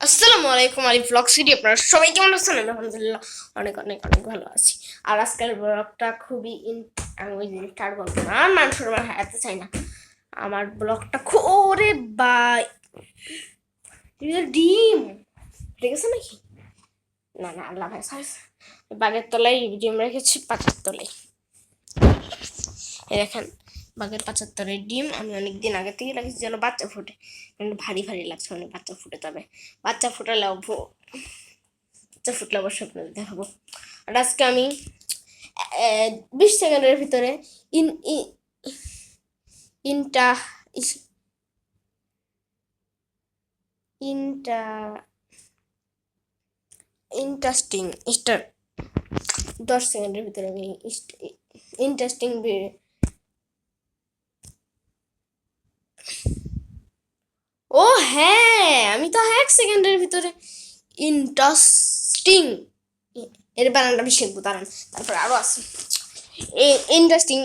আসসালামু আলাইকুম, আলিফ blog city. আপনারা সবাই কেমন আছেন? আমি আলহামদুলিল্লাহ অনেক অনেক অনেক ভালো আছি। আর আজকের ব্লগটা খুবই আমি ওই জিনিসটা আর বলবো না, আর মানুষের হারাতে চাই না। আমার ব্লগটা ওরে বাই ডিম ঠিক আছে নাকি? না না, আল্লাহ ভাই বাগের তলায় ডিম রেখেছি, পাচার তলায়। দেখেন, বাঘের 75 ডিম আমি অনেক দিন আগে থেকে রাখছি যেন বাচ্চা ফুটে, কিন্তু ভারী ভারী লাগছে অনেক। বাচ্চা ফুটে, তবে বাচ্চা ফুটালে বাচ্চা ফুটলে অবশ্যই আপনাদের দেখাবো। আর আজকে আমি 20 সেকেন্ডের ভিতরে ইন ইনটা ইনটা ইন্টারেস্টিং স্টার 10 সেকেন্ডের ভিতরে আমি ইন্টারেস্টিং ও হ্যাঁ, আমি তো 1 সেকেন্ডের ভিতরে ইন্টারেস্টিং এর বানানটা আমি শিখবো, দাঁড়ান। তারপর আরো আছে ইন্টারেস্টিং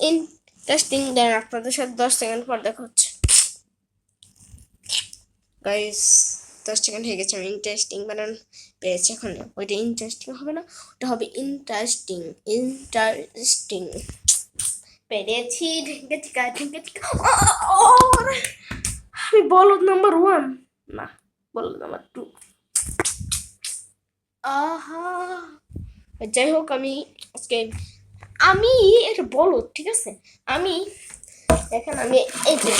ইন্টারেস্টিং। দেন আপনাদের সাথে 10 সেকেন্ড পর দেখা হচ্ছে গাইস। 10 সেকেন্ড হয়ে গেছে, আমি ইন্টারেস্টিং বানান পেয়েছি। এখন ওইটা ইন্টারেস্টিং হবে না, ওটা হবে ইন্টারেস্টিং। ইন্টারেস্টিং পেরেছি। আমি বলদ নাম্বার 1 না, বলদ নাম্বার 2। আহা, যাই হোক, আজকে আমি একটা বলদ, ঠিক আছে? আমি দেখেন, আমি এই যে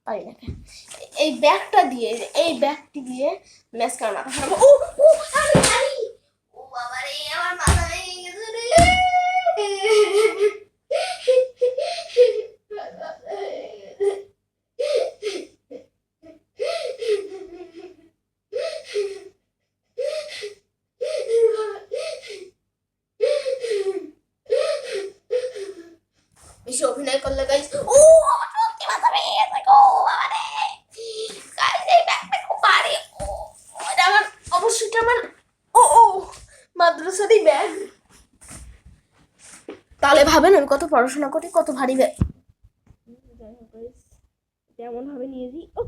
পারি না, এই ব্যাগটি দিয়ে ম্যাচ করার মাথা খারাপ। ও ও আমি ও বাবা রে, আমার মাথা ভেঙে গেছে রে। বেশি অভিনয় করলে গাইস, ও আমার সত্যি মাথা ভেঙে গেছে গো বাবা রে। গাইস, এই ব্যাগটা খুব ভারী। ও এটা আমার, অবশ্যই এটা আমার ও ও মাদ্রাসারই ব্যাগ। তাহলে ভাবেন আমি কত পড়াশোনা করি, কত ভারী ব্যাগ। এমন ভাবে নিয়ে যাই। ও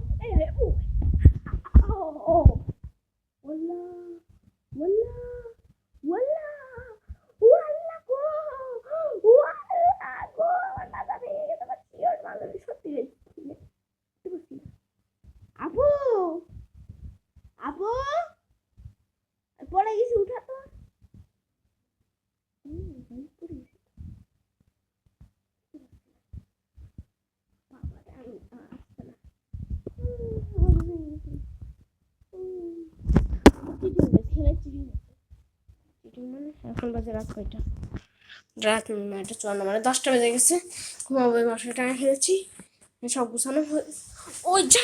ও ও ওয়াল্লা ওয়াল্লা ওয়াল্লা ওয়াল্লা গো ওয়াল্লা গো, আমার মাথা ভেঙে গেছে। আমার শিওর মাথা সত্যি আপু আপু পড়ে গেছি, উঠা তো। এখন বাজে রাত কয়টা? রাত 9টা 54, মানে 10টা বেজে গেছে। ঘুমাবো, মশারি টাঙা খেয়েছি, সব গুছানো। ওই যা